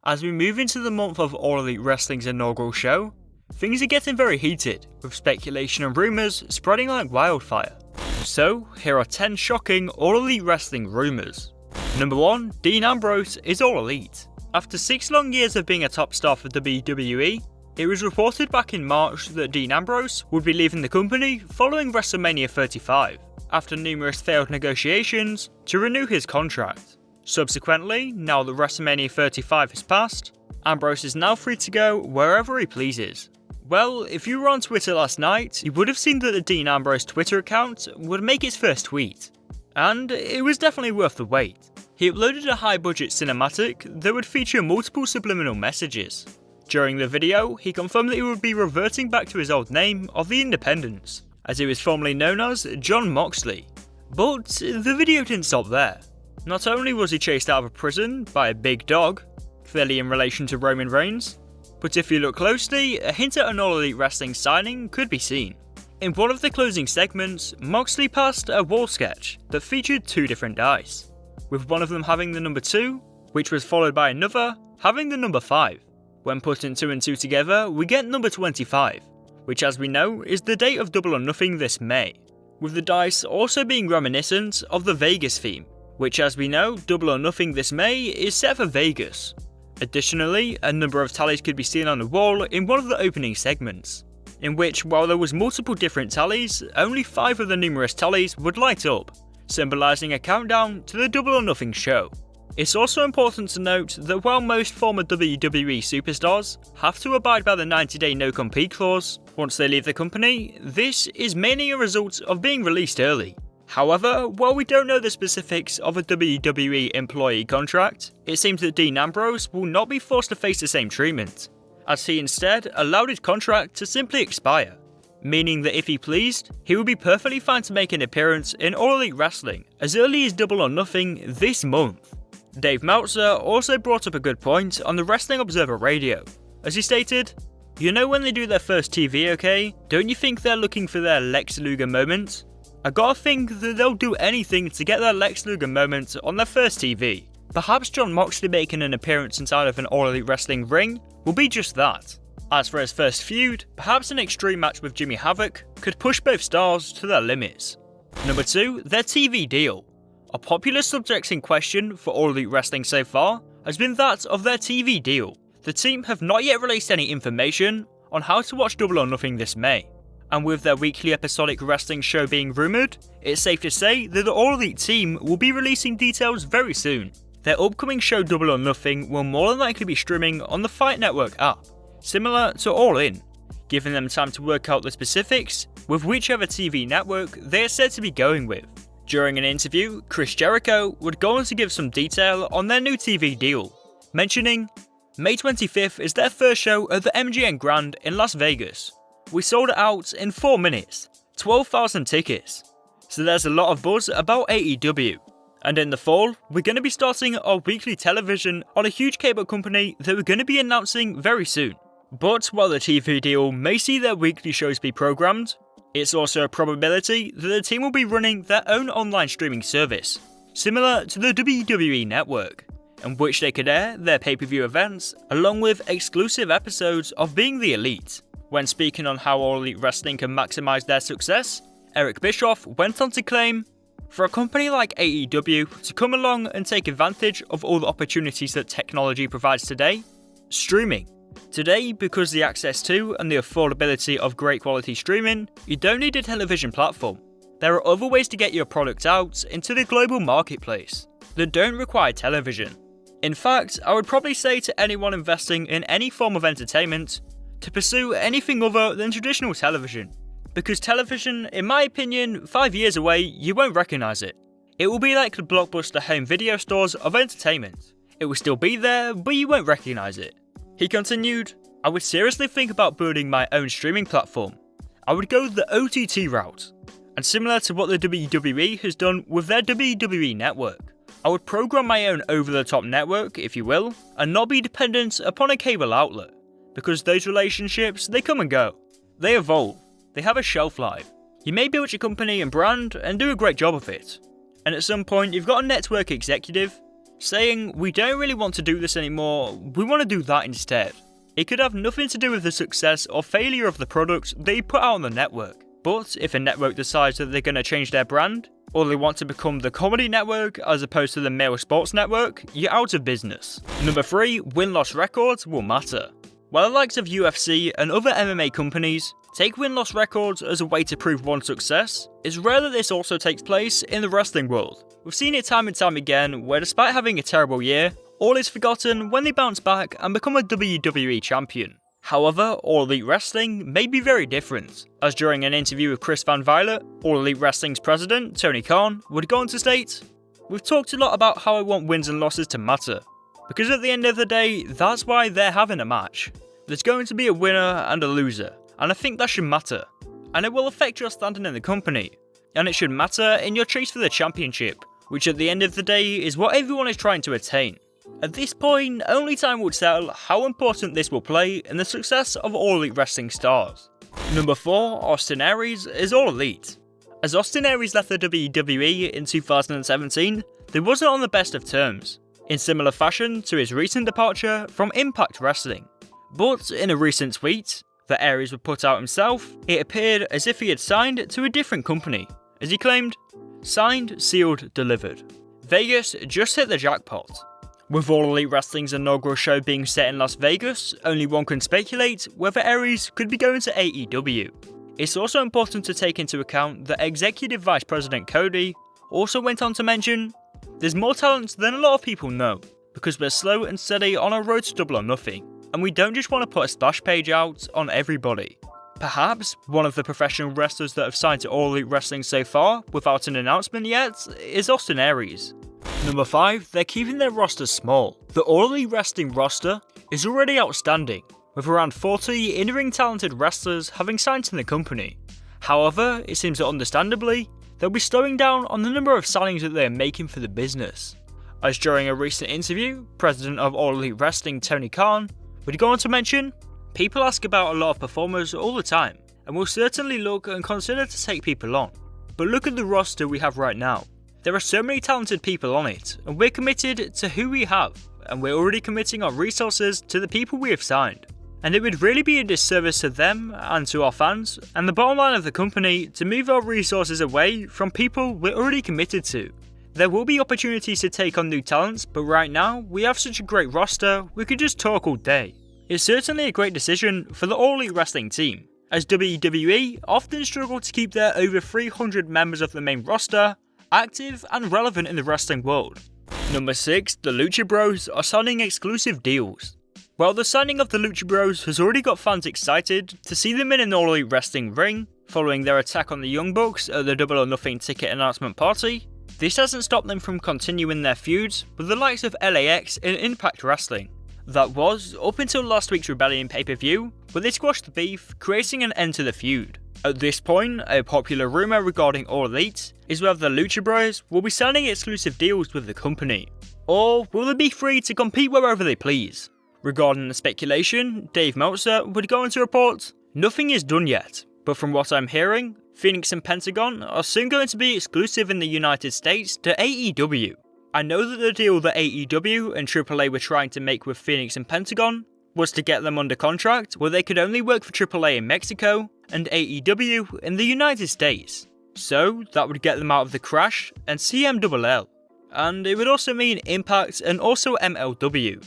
As we move into the month of All Elite Wrestling's inaugural show, things are getting very heated, with speculation and rumours spreading like wildfire. So, here are 10 shocking All Elite Wrestling rumours. Number 1, Dean Ambrose is All Elite. After 6 long years of being a top star for WWE, it was reported back in March that Dean Ambrose would be leaving the company following WrestleMania 35, after numerous failed negotiations to renew his contract. Subsequently, now that WrestleMania 35 has passed, Ambrose is now free to go wherever he pleases. Well, if you were on Twitter last night, you would have seen that the Dean Ambrose Twitter account would make its first tweet. And it was definitely worth the wait. He uploaded a high-budget cinematic that would feature multiple subliminal messages. During the video, he confirmed that he would be reverting back to his old name of the Independents, as he was formerly known as John Moxley. But the video didn't stop there. Not only was he chased out of prison by a big dog, clearly in relation to Roman Reigns, but if you look closely, a hint at an All Elite Wrestling signing could be seen. In one of the closing segments, Moxley passed a wall sketch that featured 2 different dice, with one of them having the number 2, which was followed by another having the number 5. When putting 2 and 2 together, we get number 25, which as we know is the date of Double or Nothing this May, with the dice also being reminiscent of the Vegas theme, which as we know, Double or Nothing this May is set for Vegas. Additionally, a number of tallies could be seen on the wall in one of the opening segments, in which while there was multiple different tallies, only 5 of the numerous tallies would light up, symbolising a countdown to the Double or Nothing show. It's also important to note that while most former WWE superstars have to abide by the 90-day no-compete clause once they leave the company, this is mainly a result of being released early. However, while we don't know the specifics of a WWE employee contract, it seems that Dean Ambrose will not be forced to face the same treatment, as he instead allowed his contract to simply expire, meaning that if he pleased, he would be perfectly fine to make an appearance in All Elite Wrestling as early as Double or Nothing this month. Dave Meltzer also brought up a good point on the Wrestling Observer Radio, as he stated, "You know when they do their first TV, okay? Don't you think they're looking for their Lex Luger moment? I gotta think that they'll do anything to get their Lex Luger moment on their first TV. Perhaps John Moxley making an appearance inside of an All Elite Wrestling ring will be just that. As for his first feud, perhaps an extreme match with Jimmy Havoc could push both stars to their limits." Number 2, their TV deal. A popular subject in question for All Elite Wrestling so far has been that of their TV deal. The team have not yet released any information on how to watch Double or Nothing this May. And with their weekly episodic wrestling show being rumoured, it's safe to say that the All Elite team will be releasing details very soon. Their upcoming show Double or Nothing will more than likely be streaming on the Fight Network app, similar to All In, giving them time to work out the specifics with whichever TV network they are said to be going with. During an interview, Chris Jericho would go on to give some detail on their new TV deal, mentioning, "May 25th is their first show at the MGM Grand in Las Vegas. We sold it out in 4 minutes, 12,000 tickets. So there's a lot of buzz about AEW. And in the fall, we're going to be starting our weekly television on a huge cable company that we're going to be announcing very soon. But while the TV deal may see their weekly shows be programmed, it's also a probability that the team will be running their own online streaming service, similar to the WWE Network, in which they could air their pay-per-view events along with exclusive episodes of Being the Elite." When speaking on how All Elite Wrestling can maximise their success, Eric Bischoff went on to claim, "For a company like AEW to come along and take advantage of all the opportunities that technology provides today, streaming. Today, because the access to and the affordability of great quality streaming, you don't need a television platform. There are other ways to get your product out into the global marketplace that don't require television. In fact, I would probably say to anyone investing in any form of entertainment to pursue anything other than traditional television. Because television, in my opinion, 5 years away, you won't recognise it. It will be like the blockbuster home video stores of entertainment. It will still be there, but you won't recognise it." He continued, "I would seriously think about building my own streaming platform. I would go the OTT route, and similar to what the WWE has done with their WWE Network. I would program my own over-the-top network, if you will, and not be dependent upon a cable outlet. Because those relationships, they come and go. They evolve. They have a shelf life. You may build your company and brand and do a great job of it. And at some point you've got a network executive saying, "We don't really want to do this anymore, we want to do that instead." It could have nothing to do with the success or failure of the product they put out on the network. But if a network decides that they're going to change their brand, or they want to become the comedy network as opposed to the male sports network, you're out of business. Number 3, win-loss records will matter. While the likes of UFC and other MMA companies take win-loss records as a way to prove one's success, it's rare that this also takes place in the wrestling world. We've seen it time and time again where despite having a terrible year, all is forgotten when they bounce back and become a WWE champion. However, All Elite Wrestling may be very different, as during an interview with Chris Van Violet, All Elite Wrestling's president, Tony Khan, would go on to state, "We've talked a lot about how I want wins and losses to matter, because at the end of the day, that's why they're having a match. There's going to be a winner and a loser, and I think that should matter, and it will affect your standing in the company, and it should matter in your chase for the championship, which at the end of the day is what everyone is trying to attain. At this point, only time will tell how important this will play in the success of All Elite Wrestling stars." Number 4, Austin Aries is All Elite. As Austin Aries left the WWE in 2017, they wasn't on the best of terms, in similar fashion to his recent departure from Impact Wrestling. But in a recent tweet that Aries would put out himself, it appeared as if he had signed to a different company, as he claimed, "Signed, sealed, delivered. Vegas just hit the jackpot." With All Elite Wrestling's inaugural show being set in Las Vegas, only one can speculate whether Aries could be going to AEW. It's also important to take into account that Executive Vice President Cody also went on to mention, "There's more talent than a lot of people know, because we're slow and steady on our road to Double or Nothing, and we don't just want to put a splash page out on everybody." Perhaps one of the professional wrestlers that have signed to All Elite Wrestling so far without an announcement yet is Austin Aries. Number 5, they're keeping their rosters small. The All Elite Wrestling roster is already outstanding, with around 40 in-ring talented wrestlers having signed to the company. However, it seems that understandably, they'll be slowing down on the number of signings that they are making for the business. As during a recent interview, President of All Elite Wrestling Tony Khan would go on to mention, "People ask about a lot of performers all the time, and we'll certainly look and consider to take people on. But look at the roster we have right now. There are so many talented people on it, and we're committed to who we have, and we're already committing our resources to the people we have signed. And it would really be a disservice to them and to our fans, and the bottom line of the company, to move our resources away from people we're already committed to. There will be opportunities to take on new talents, but right now, we have such a great roster, we could just talk all day." It's certainly a great decision for the All Elite Wrestling team, as WWE often struggle to keep their over 300 members of the main roster active and relevant in the wrestling world. Number 6, the Lucha Bros are signing exclusive deals. While the signing of the Lucha Bros has already got fans excited to see them in an All Elite Wrestling ring, following their attack on the Young Bucks at the Double or Nothing ticket announcement party, this hasn't stopped them from continuing their feuds with the likes of LAX in Impact Wrestling. That was up until last week's Rebellion pay-per-view, where they squashed the beef, creating an end to the feud. At this point, a popular rumour regarding All Elite is whether the Lucha Bros will be signing exclusive deals with the company, or will they be free to compete wherever they please. Regarding the speculation, Dave Meltzer would go on to report, "Nothing is done yet, but from what I'm hearing, Phoenix and Pentagon are soon going to be exclusive in the United States to AEW. I know that the deal that AEW and AAA were trying to make with Phoenix and Pentagon was to get them under contract where they could only work for AAA in Mexico and AEW in the United States. So that would get them out of the Crash and CMLL. And it would also mean Impact and also MLW.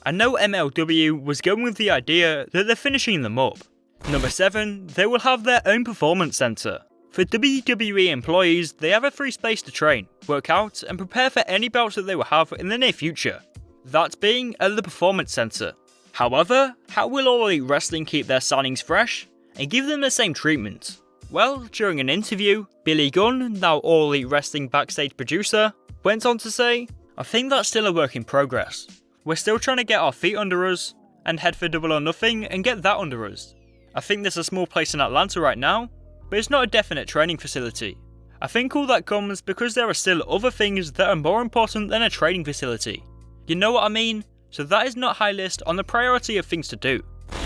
I know MLW was going with the idea that they're finishing them up." Number 7, they will have their own performance center. For WWE employees, they have a free space to train, work out, and prepare for any bouts that they will have in the near future. That being at the Performance Center. However, how will All Elite Wrestling keep their signings fresh and give them the same treatment? Well, during an interview, Billy Gunn, now All Elite Wrestling backstage producer, went on to say, "I think that's still a work in progress. We're still trying to get our feet under us and head for Double or Nothing and get that under us. I think there's a small place in Atlanta right now, but it's not a definite training facility. I think all that comes because there are still other things that are more important than a training facility. You know what I mean? So that is not high list on the priority of things to do."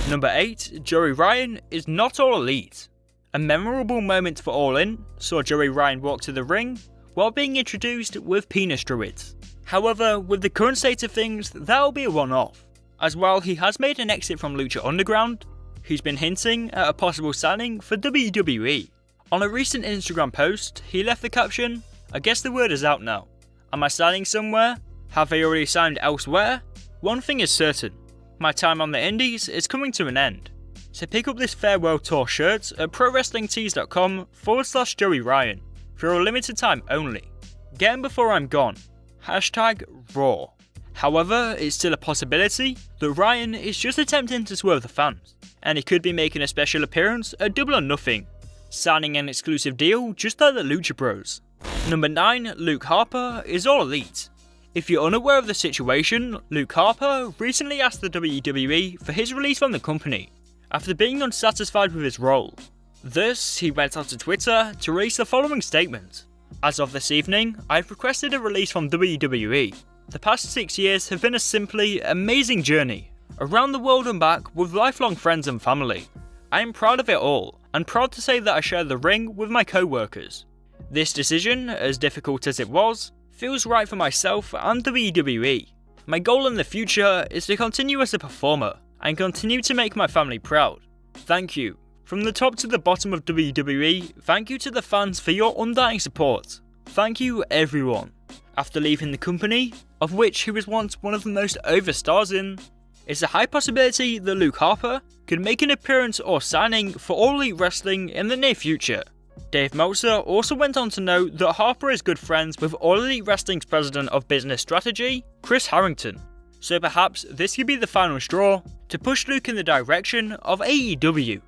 Number 8, Joey Ryan is not All Elite. A memorable moment for All In saw Joey Ryan walk to the ring while being introduced with penis druids. However, with the current state of things, that'll be a one-off, as while he has made an exit from Lucha Underground, he's been hinting at a possible signing for WWE. On a recent Instagram post, he left the caption, "I guess the word is out now. Am I signing somewhere? Have they already signed elsewhere? One thing is certain, my time on the indies is coming to an end. So pick up this farewell tour shirt at prowrestlingtees.com/Joey Ryan for a limited time only. Get 'em before I'm gone. #Raw. However, it's still a possibility that Ryan is just attempting to swerve the fans, and he could be making a special appearance at Double or Nothing, signing an exclusive deal just like the Lucha Bros. Number 9, Luke Harper is All Elite. If you're unaware of the situation, Luke Harper recently asked the WWE for his release from the company, after being unsatisfied with his role. Thus, he went onto Twitter to release the following statement. As of this evening, I've requested a release from WWE. The past 6 years have been a simply amazing journey, around the world and back with lifelong friends and family. I am proud of it all, and proud to say that I share the ring with my co-workers. This decision, as difficult as it was, feels right for myself and WWE. My goal in the future is to continue as a performer, and continue to make my family proud. Thank you. From the top to the bottom of WWE, thank you to the fans for your undying support. Thank you everyone. After leaving the company, of which he was once one of the most over stars in, it's a high possibility that Luke Harper could make an appearance or signing for All Elite Wrestling in the near future. Dave Meltzer also went on to note that Harper is good friends with All Elite Wrestling's President of Business Strategy, Chris Harrington. So perhaps this could be the final straw to push Luke in the direction of AEW.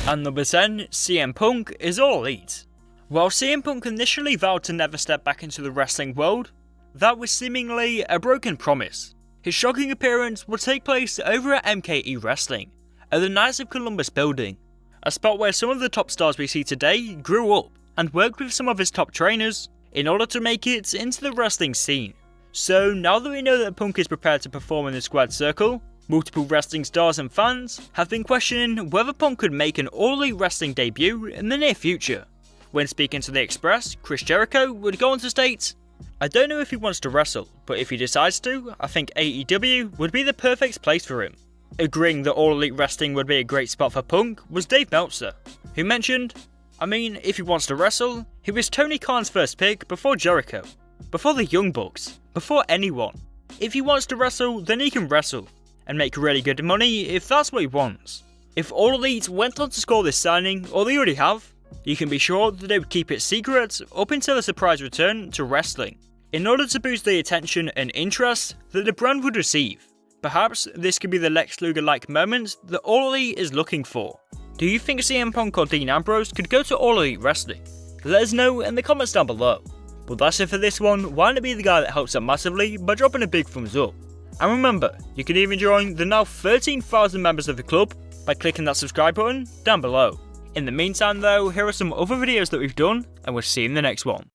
And number 10, CM Punk is All Elite. While CM Punk initially vowed to never step back into the wrestling world, that was seemingly a broken promise. His shocking appearance would take place over at MKE Wrestling, at the Knights of Columbus building, a spot where some of the top stars we see today grew up and worked with some of his top trainers in order to make it into the wrestling scene. So now that we know that Punk is prepared to perform in the squared circle, multiple wrestling stars and fans have been questioning whether Punk could make an All Elite Wrestling debut in the near future. When speaking to The Express, Chris Jericho would go on to state, "I don't know if he wants to wrestle, but if he decides to, I think AEW would be the perfect place for him." Agreeing that All Elite Wrestling would be a great spot for Punk was Dave Meltzer, who mentioned, "I mean, if he wants to wrestle, he was Tony Khan's first pick before Jericho, before the Young Bucks, before anyone. If he wants to wrestle, then he can wrestle, and make really good money if that's what he wants. If All Elite went on to score this signing, or they already have, you can be sure that they would keep it secret up until a surprise return to wrestling, in order to boost the attention and interest that the brand would receive. Perhaps this could be the Lex Luger-like moment that All Elite is looking for." Do you think CM Punk or Dean Ambrose could go to All Elite Wrestling? Let us know in the comments down below. But that's it for this one. Why not be the guy that helps out massively by dropping a big thumbs up? And remember, you can even join the now 13,000 members of the club by clicking that subscribe button down below. In the meantime though, here are some other videos that we've done, and we'll see you in the next one.